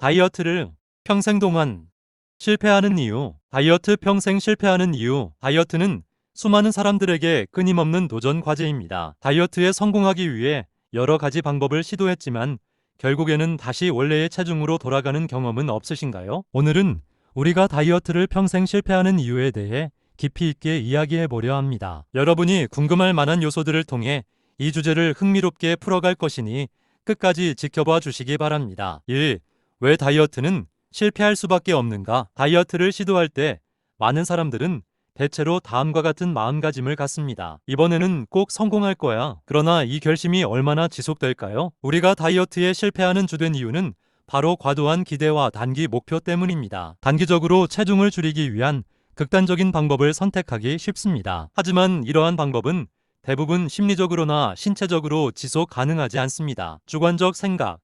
다이어트를 평생 동안 실패하는 이유. 다이어트 평생 실패하는 이유. 다이어트는 수많은 사람들에게 끊임없는 도전 과제입니다. 다이어트에 성공하기 위해 여러 가지 방법을 시도했지만 결국에는 다시 원래의 체중으로 돌아가는 경험은 없으신가요? 오늘은 우리가 다이어트를 평생 실패하는 이유에 대해 깊이 있게 이야기해 보려 합니다. 여러분이 궁금할 만한 요소들을 통해 이 주제를 흥미롭게 풀어갈 것이니 끝까지 지켜봐 주시기 바랍니다. 1. 왜 다이어트는 실패할 수밖에 없는가? 다이어트를 시도할 때 많은 사람들은 대체로 다음과 같은 마음가짐을 갖습니다. 이번에는 꼭 성공할 거야. 그러나 이 결심이 얼마나 지속될까요? 우리가 다이어트에 실패하는 주된 이유는 바로 과도한 기대와 단기 목표 때문입니다. 단기적으로 체중을 줄이기 위한 극단적인 방법을 선택하기 쉽습니다. 하지만 이러한 방법은 대부분 심리적으로나 신체적으로 지속 가능하지 않습니다. 주관적 생각.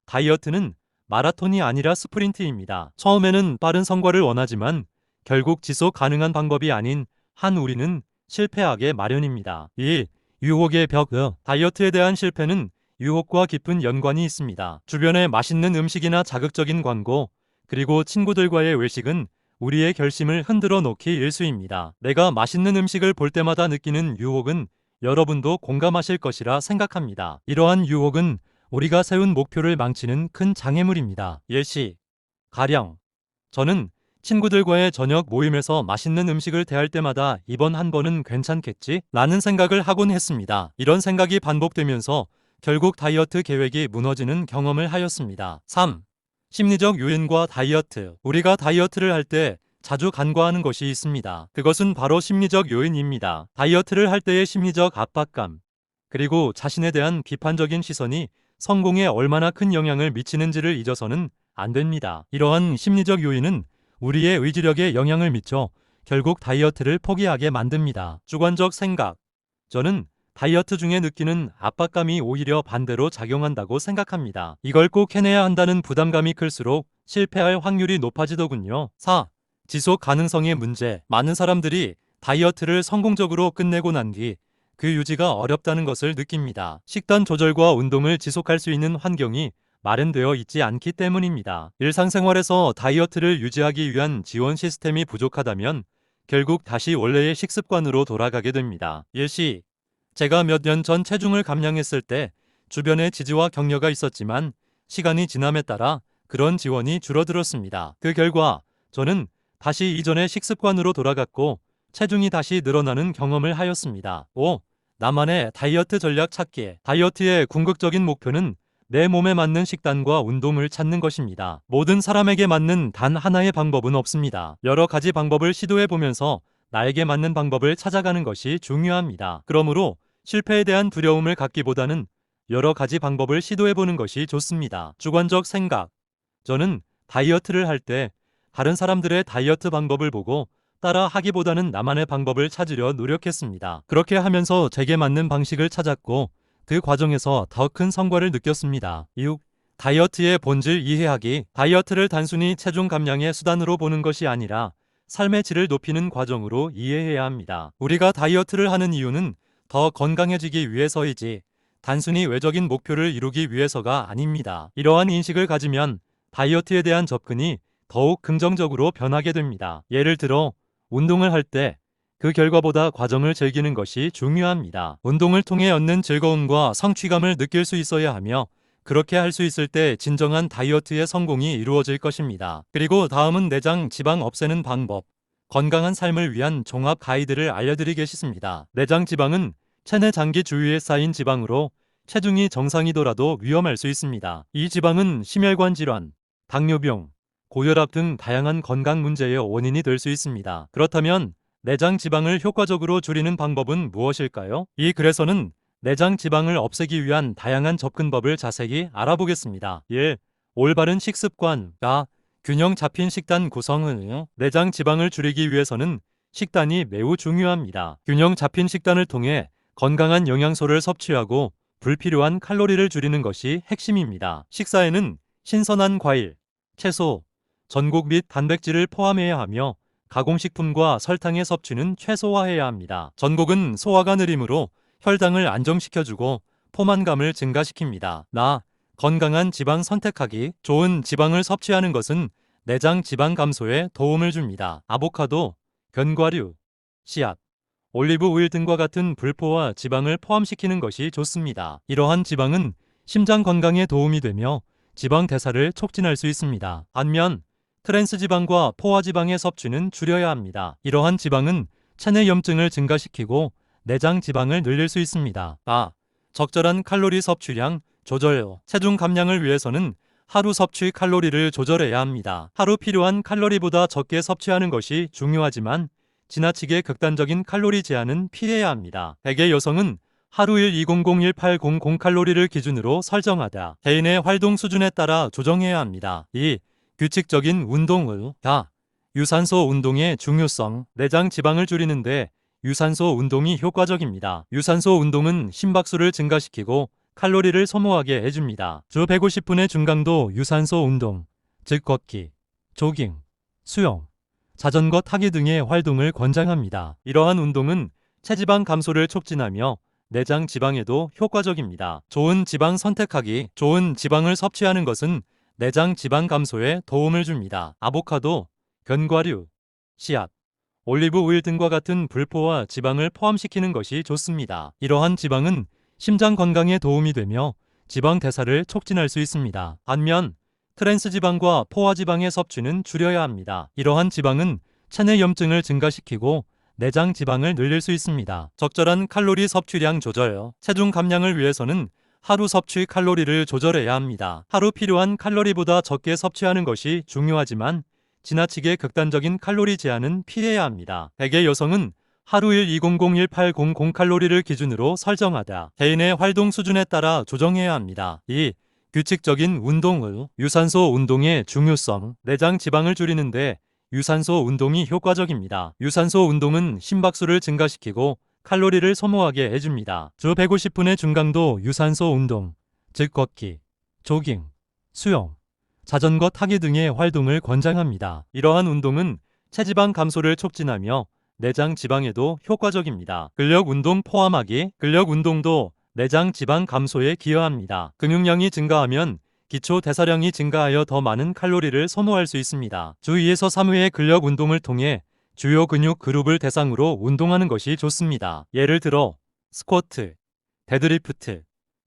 다이어트는 마라톤이 아니라 스프린트입니다. 처음에는 빠른 성과를 원하지만 결국 지속 가능한 방법이 아닌 한 우리는 실패하게 마련입니다. 2. 유혹의 벽. 다이어트에 대한 실패는 유혹과 깊은 연관이 있습니다. 주변의 맛있는 음식이나 자극적인 광고, 그리고 친구들과의 외식은 우리의 결심을 흔들어 놓기 일쑤입니다. 내가 맛있는 음식을 볼 때마다 느끼는 유혹은 여러분도 공감하실 것이라 생각합니다. 이러한 유혹은 우리가 세운 목표를 망치는 큰 장애물입니다. 예시. 가령 저는 친구들과의 저녁 모임에서 맛있는 음식을 대할 때마다 이번 한 번은 괜찮겠지? 라는 생각을 하곤 했습니다. 이런 생각이 반복되면서 결국 다이어트 계획이 무너지는 경험을 하였습니다. 3. 심리적 요인과 다이어트. 우리가 다이어트를 할 때 자주 간과하는 것이 있습니다. 그것은 바로 심리적 요인입니다. 다이어트를 할 때의 심리적 압박감, 그리고 자신에 대한 비판적인 시선이 성공에 얼마나 큰 영향을 미치는지를 잊어서는 안 됩니다. 이러한 심리적 요인은 우리의 의지력에 영향을 미쳐 결국 다이어트를 포기하게 만듭니다. 주관적 생각. 저는 다이어트 중에 느끼는 압박감이 오히려 반대로 작용한다고 생각합니다. 이걸 꼭 해내야 한다는 부담감이 클수록 실패할 확률이 높아지더군요. 4. 지속 가능성의 문제. 많은 사람들이 다이어트를 성공적으로 끝내고 난 뒤 그 유지가 어렵다는 것을 느낍니다. 식단 조절과 운동을 지속할 수 있는 환경이 마련되어 있지 않기 때문입니다. 일상생활에서 다이어트를 유지하기 위한 지원 시스템이 부족하다면 결국 다시 원래의 식습관으로 돌아가게 됩니다. 예시. 제가 몇 년 전 체중을 감량했을 때 주변에 지지와 격려가 있었지만 시간이 지남에 따라 그런 지원이 줄어들었습니다. 그 결과 저는 다시 이전의 식습관으로 돌아갔고 체중이 다시 늘어나는 경험을 하였습니다. 5. 나만의 다이어트 전략 찾기. 다이어트의 궁극적인 목표는 내 몸에 맞는 식단과 운동을 찾는 것입니다. 모든 사람에게 맞는 단 하나의 방법은 없습니다. 여러 가지 방법을 시도해 보면서 나에게 맞는 방법을 찾아가는 것이 중요합니다. 그러므로 실패에 대한 두려움을 갖기보다는 여러 가지 방법을 시도해 보는 것이 좋습니다. 주관적 생각. 저는 다이어트를 할 때 다른 사람들의 다이어트 방법을 보고 따라 하기보다는 나만의 방법을 찾으려 노력했습니다. 그렇게 하면서 제게 맞는 방식을 찾았고 그 과정에서 더 큰 성과를 느꼈습니다. 6. 다이어트의 본질 이해하기. 다이어트를 단순히 체중 감량의 수단으로 보는 것이 아니라 삶의 질을 높이는 과정으로 이해해야 합니다. 우리가 다이어트를 하는 이유는 더 건강해지기 위해서이지 단순히 외적인 목표를 이루기 위해서가 아닙니다. 이러한 인식을 가지면 다이어트에 대한 접근이 더욱 긍정적으로 변하게 됩니다. 예를 들어 운동을 할 때 그 결과보다 과정을 즐기는 것이 중요합니다. 운동을 통해 얻는 즐거움과 성취감을 느낄 수 있어야 하며 그렇게 할 수 있을 때 진정한 다이어트의 성공이 이루어질 것입니다. 그리고 다음은 내장 지방 없애는 방법. 건강한 삶을 위한 종합 가이드를 알려드리겠습니다. 내장 지방은 체내 장기 주위에 쌓인 지방으로 체중이 정상이더라도 위험할 수 있습니다. 이 지방은 심혈관 질환, 당뇨병, 고혈압 등 다양한 건강 문제의 원인이 될 수 있습니다. 그렇다면 내장 지방을 효과적으로 줄이는 방법은 무엇일까요? 이 글에서는 내장 지방을 없애기 위한 다양한 접근법을 자세히 알아보겠습니다. 1. 올바른 식습관. 균형 잡힌 식단 구성은. 내장 지방을 줄이기 위해서는 식단이 매우 중요합니다. 균형 잡힌 식단을 통해 건강한 영양소를 섭취하고 불필요한 칼로리를 줄이는 것이 핵심입니다. 식사에는 신선한 과일, 채소, 전곡 및 단백질을 포함해야 하며 가공식품과 설탕의 섭취는 최소화해야 합니다. 전곡은 소화가 느리므로 혈당을 안정시켜주고 포만감을 증가시킵니다. 건강한 지방 선택하기. 좋은 지방을 섭취하는 것은 내장 지방 감소에 도움을 줍니다. 아보카도, 견과류, 씨앗, 올리브 오일 등과 같은 불포화 지방을 포함시키는 것이 좋습니다. 이러한 지방은 심장 건강에 도움이 되며 지방 대사를 촉진할 수 있습니다. 반면 트랜스 지방과 포화 지방의 섭취는 줄여야 합니다. 이러한 지방은 체내 염증을 증가시키고 내장 지방을 늘릴 수 있습니다. 적절한 칼로리 섭취량 조절. 체중 감량을 위해서는 하루 섭취 칼로리를 조절해야 합니다. 하루 필요한 칼로리보다 적게 섭취하는 것이 중요하지만 지나치게 극단적인 칼로리 제한은 피해야 합니다. 대개 여성은 하루 1,200-1,800 칼로리를 기준으로 설정하되 개인의 활동 수준에 따라 조정해야 합니다. 2. 규칙적인 운동을. 유산소 운동의 중요성. 내장 지방을 줄이는데 유산소 운동이 효과적입니다. 유산소 운동은 심박수를 증가시키고 칼로리를 소모하게 해줍니다. 주 150분의 중강도 유산소 운동, 즉 걷기, 조깅, 수영, 자전거 타기 등의 활동을 권장합니다. 이러한 운동은 체지방 감소를 촉진하며 내장 지방에도 효과적입니다. 좋은 지방 선택하기. 좋은 지방을 섭취하는 것은 내장 지방 감소에 도움을 줍니다. 아보카도, 견과류, 씨앗, 올리브 오일 등과 같은 불포화 지방을 포함시키는 것이 좋습니다. 이러한 지방은 심장 건강에 도움이 되며 지방 대사를 촉진할 수 있습니다. 반면 트랜스 지방과 포화 지방의 섭취는 줄여야 합니다. 이러한 지방은 체내 염증을 증가시키고 내장 지방을 늘릴 수 있습니다. 적절한 칼로리 섭취량 조절. 체중 감량을 위해서는 하루 섭취 칼로리를 조절해야 합니다. 하루 필요한 칼로리보다 적게 섭취하는 것이 중요하지만 지나치게 극단적인 칼로리 제한은 피해야 합니다. 대개 여성은 하루 1,200-1,800 칼로리를 기준으로 설정하되 개인의 활동 수준에 따라 조정해야 합니다. 2. 규칙적인 운동을. 유산소 운동의 중요성. 내장 지방을 줄이는데 유산소 운동이 효과적입니다. 유산소 운동은 심박수를 증가시키고 칼로리를 소모하게 해줍니다. 주 150분의 중강도 유산소 운동, 즉 걷기, 조깅, 수영, 자전거 타기 등의 활동을 권장합니다. 이러한 운동은 체지방 감소를 촉진하며 내장 지방에도 효과적입니다. 근력 운동 포함하기. 근력 운동도 내장 지방 감소에 기여합니다. 근육량이 증가하면 기초 대사량이 증가하여 더 많은 칼로리를 소모할 수 있습니다. 주 2에서 3회의 근력 운동을 통해 주요 근육 그룹을 대상으로 운동하는 것이 좋습니다. 예를 들어 스쿼트, 데드리프트,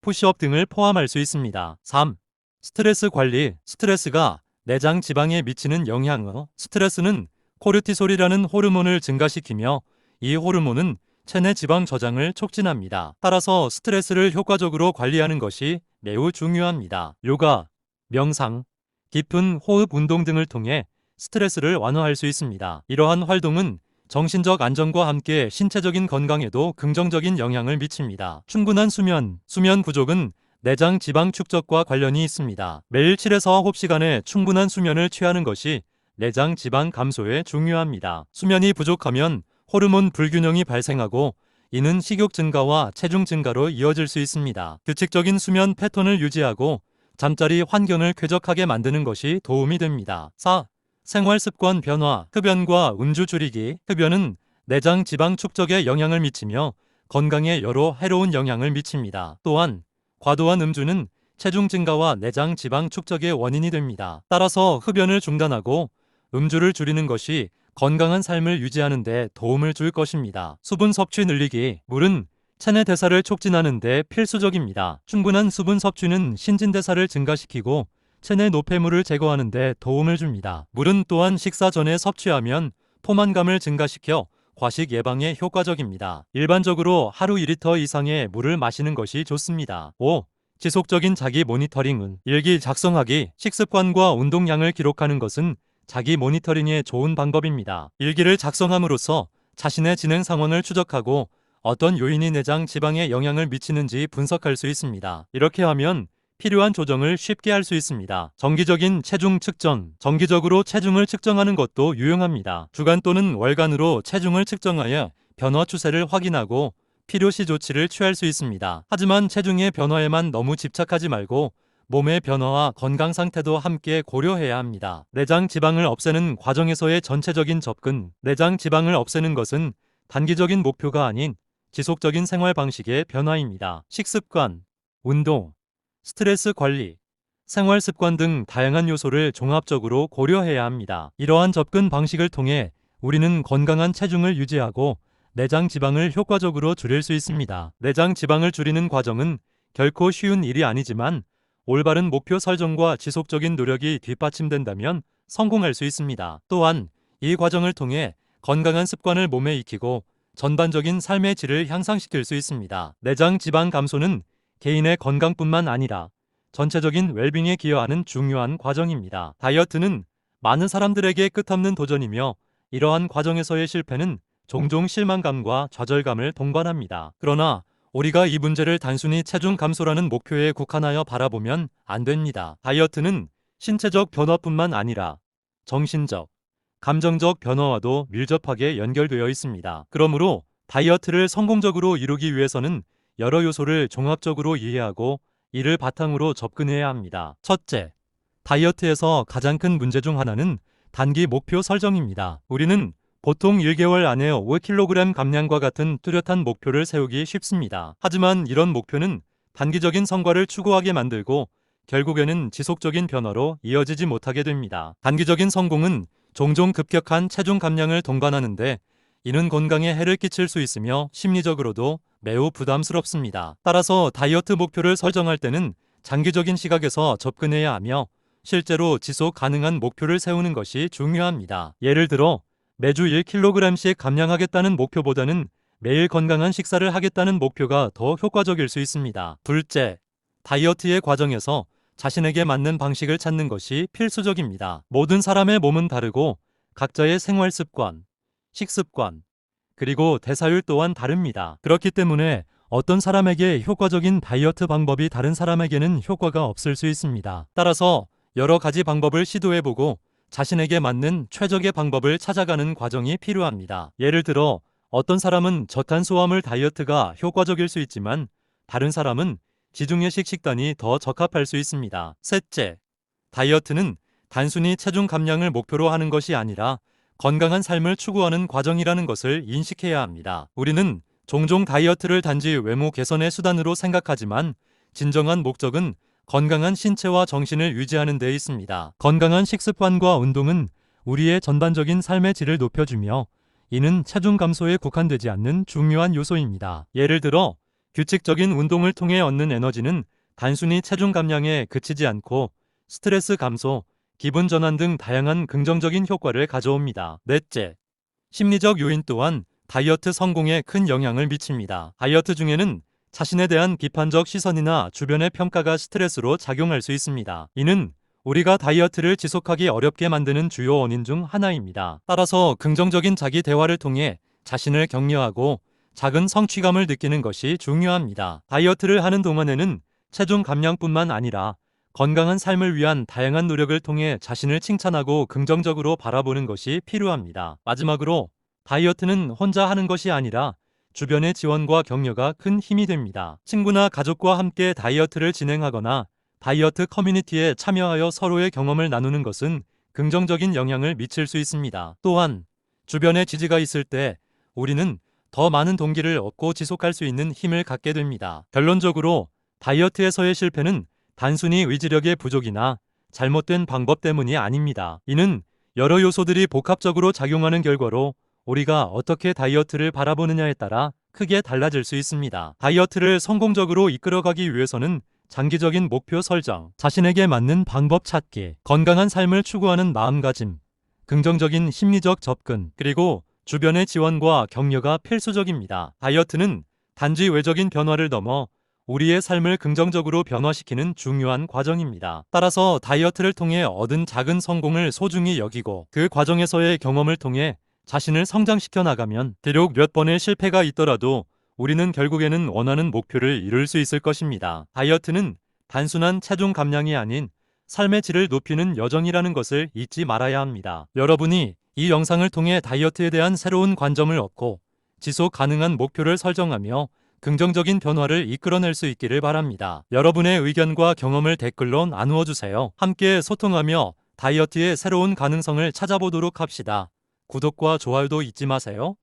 푸시업 등을 포함할 수 있습니다. 3. 스트레스 관리. 스트레스가 내장 지방에 미치는 영향. 스트레스는 코르티솔이라는 호르몬을 증가시키며 이 호르몬은 체내 지방 저장을 촉진합니다. 따라서 스트레스를 효과적으로 관리하는 것이 매우 중요합니다. 요가, 명상, 깊은 호흡 운동 등을 통해 스트레스를 완화할 수 있습니다. 이러한 활동은 정신적 안정과 함께 신체적인 건강에도 긍정적인 영향을 미칩니다. 충분한 수면. 수면 부족은 내장 지방 축적과 관련이 있습니다. 매일 7에서 9시간의 충분한 수면을 취하는 것이 내장 지방 감소에 중요합니다. 수면이 부족하면 호르몬 불균형이 발생하고 이는 식욕 증가와 체중 증가로 이어질 수 있습니다. 규칙적인 수면 패턴을 유지하고 잠자리 환경을 쾌적하게 만드는 것이 도움이 됩니다. 4. 생활 습관 변화. 흡연과 음주 줄이기. 흡연은 내장 지방 축적에 영향을 미치며 건강에 여러 해로운 영향을 미칩니다. 또한 과도한 음주는 체중 증가와 내장 지방 축적의 원인이 됩니다. 따라서 흡연을 중단하고 음주를 줄이는 것이 건강한 삶을 유지하는 데 도움을 줄 것입니다. 수분 섭취 늘리기. 물은 체내 대사를 촉진하는 데 필수적입니다. 충분한 수분 섭취는 신진대사를 증가시키고 체내 노폐물을 제거하는 데 도움을 줍니다. 물은 또한 식사 전에 섭취하면 포만감을 증가시켜 과식 예방에 효과적입니다. 일반적으로 하루 2리터 이상의 물을 마시는 것이 좋습니다. 5. 지속적인 자기 모니터링은. 일기 작성하기. 식습관과 운동량을 기록하는 것은 자기 모니터링에 좋은 방법입니다. 일기를 작성함으로써 자신의 진행 상황을 추적하고 어떤 요인이 내장 지방에 영향을 미치는지 분석할 수 있습니다. 이렇게 하면 필요한 조정을 쉽게 할 수 있습니다. 정기적인 체중 측정. 정기적으로 체중을 측정하는 것도 유용합니다. 주간 또는 월간으로 체중을 측정하여 변화 추세를 확인하고 필요시 조치를 취할 수 있습니다. 하지만 체중의 변화에만 너무 집착하지 말고 몸의 변화와 건강 상태도 함께 고려해야 합니다. 내장 지방을 없애는 과정에서의 전체적인 접근. 내장 지방을 없애는 것은 단기적인 목표가 아닌 지속적인 생활 방식의 변화입니다. 식습관, 운동, 스트레스 관리, 생활 습관 등 다양한 요소를 종합적으로 고려해야 합니다. 이러한 접근 방식을 통해 우리는 건강한 체중을 유지하고 내장 지방을 효과적으로 줄일 수 있습니다. 내장 지방을 줄이는 과정은 결코 쉬운 일이 아니지만 올바른 목표 설정과 지속적인 노력이 뒷받침된다면 성공할 수 있습니다. 또한 이 과정을 통해 건강한 습관을 몸에 익히고 전반적인 삶의 질을 향상시킬 수 있습니다. 내장 지방 감소는 개인의 건강뿐만 아니라 전체적인 웰빙에 기여하는 중요한 과정입니다. 다이어트는 많은 사람들에게 끝없는 도전이며 이러한 과정에서의 실패는 종종 실망감과 좌절감을 동반합니다. 그러나 우리가 이 문제를 단순히 체중 감소라는 목표에 국한하여 바라보면 안 됩니다. 다이어트는 신체적 변화뿐만 아니라 정신적, 감정적 변화와도 밀접하게 연결되어 있습니다. 그러므로 다이어트를 성공적으로 이루기 위해서는 여러 요소를 종합적으로 이해하고 이를 바탕으로 접근해야 합니다. 첫째, 다이어트에서 가장 큰 문제 중 하나는 단기 목표 설정입니다. 우리는 보통 1개월 안에 5kg 감량과 같은 뚜렷한 목표를 세우기 쉽습니다. 하지만 이런 목표는 단기적인 성과를 추구하게 만들고 결국에는 지속적인 변화로 이어지지 못하게 됩니다. 단기적인 성공은 종종 급격한 체중 감량을 동반하는데 이는 건강에 해를 끼칠 수 있으며 심리적으로도 매우 부담스럽습니다. 따라서 다이어트 목표를 설정할 때는 장기적인 시각에서 접근해야 하며 실제로 지속 가능한 목표를 세우는 것이 중요합니다. 예를 들어 매주 1kg씩 감량하겠다는 목표보다는 매일 건강한 식사를 하겠다는 목표가 더 효과적일 수 있습니다. 둘째, 다이어트의 과정에서 자신에게 맞는 방식을 찾는 것이 필수적입니다. 모든 사람의 몸은 다르고 각자의 생활 습관, 식습관, 그리고 대사율 또한 다릅니다. 그렇기 때문에 어떤 사람에게 효과적인 다이어트 방법이 다른 사람에게는 효과가 없을 수 있습니다. 따라서 여러 가지 방법을 시도해보고 자신에게 맞는 최적의 방법을 찾아가는 과정이 필요합니다. 예를 들어 어떤 사람은 저탄수화물 다이어트가 효과적일 수 있지만 다른 사람은 지중해식 식단이 더 적합할 수 있습니다. 셋째, 다이어트는 단순히 체중 감량을 목표로 하는 것이 아니라 건강한 삶을 추구하는 과정이라는 것을 인식해야 합니다. 우리는 종종 다이어트를 단지 외모 개선의 수단으로 생각하지만 진정한 목적은 건강한 신체와 정신을 유지하는 데 있습니다. 건강한 식습관과 운동은 우리의 전반적인 삶의 질을 높여주며 이는 체중 감소에 국한되지 않는 중요한 요소입니다. 예를 들어 규칙적인 운동을 통해 얻는 에너지는 단순히 체중 감량에 그치지 않고 스트레스 감소, 기분 전환 등 다양한 긍정적인 효과를 가져옵니다. 넷째, 심리적 요인 또한 다이어트 성공에 큰 영향을 미칩니다. 다이어트 중에는 자신에 대한 비판적 시선이나 주변의 평가가 스트레스로 작용할 수 있습니다. 이는 우리가 다이어트를 지속하기 어렵게 만드는 주요 원인 중 하나입니다. 따라서 긍정적인 자기 대화를 통해 자신을 격려하고 작은 성취감을 느끼는 것이 중요합니다. 다이어트를 하는 동안에는 체중 감량뿐만 아니라 건강한 삶을 위한 다양한 노력을 통해 자신을 칭찬하고 긍정적으로 바라보는 것이 필요합니다. 마지막으로 다이어트는 혼자 하는 것이 아니라 주변의 지원과 격려가 큰 힘이 됩니다. 친구나 가족과 함께 다이어트를 진행하거나 다이어트 커뮤니티에 참여하여 서로의 경험을 나누는 것은 긍정적인 영향을 미칠 수 있습니다. 또한 주변의 지지가 있을 때 우리는 더 많은 동기를 얻고 지속할 수 있는 힘을 갖게 됩니다. 결론적으로 다이어트에서의 실패는 단순히 의지력의 부족이나 잘못된 방법 때문이 아닙니다. 이는 여러 요소들이 복합적으로 작용하는 결과로 우리가 어떻게 다이어트를 바라보느냐에 따라 크게 달라질 수 있습니다. 다이어트를 성공적으로 이끌어가기 위해서는 장기적인 목표 설정, 자신에게 맞는 방법 찾기, 건강한 삶을 추구하는 마음가짐, 긍정적인 심리적 접근, 그리고 주변의 지원과 격려가 필수적입니다. 다이어트는 단지 외적인 변화를 넘어 우리의 삶을 긍정적으로 변화시키는 중요한 과정입니다. 따라서 다이어트를 통해 얻은 작은 성공을 소중히 여기고 그 과정에서의 경험을 통해 자신을 성장시켜 나가면 비록 몇 번의 실패가 있더라도 우리는 결국에는 원하는 목표를 이룰 수 있을 것입니다. 다이어트는 단순한 체중 감량이 아닌 삶의 질을 높이는 여정이라는 것을 잊지 말아야 합니다. 여러분이 이 영상을 통해 다이어트에 대한 새로운 관점을 얻고 지속 가능한 목표를 설정하며 긍정적인 변화를 이끌어낼 수 있기를 바랍니다. 여러분의 의견과 경험을 댓글로 나누어 주세요. 함께 소통하며 다이어트의 새로운 가능성을 찾아보도록 합시다. 구독과 좋아요도 잊지 마세요.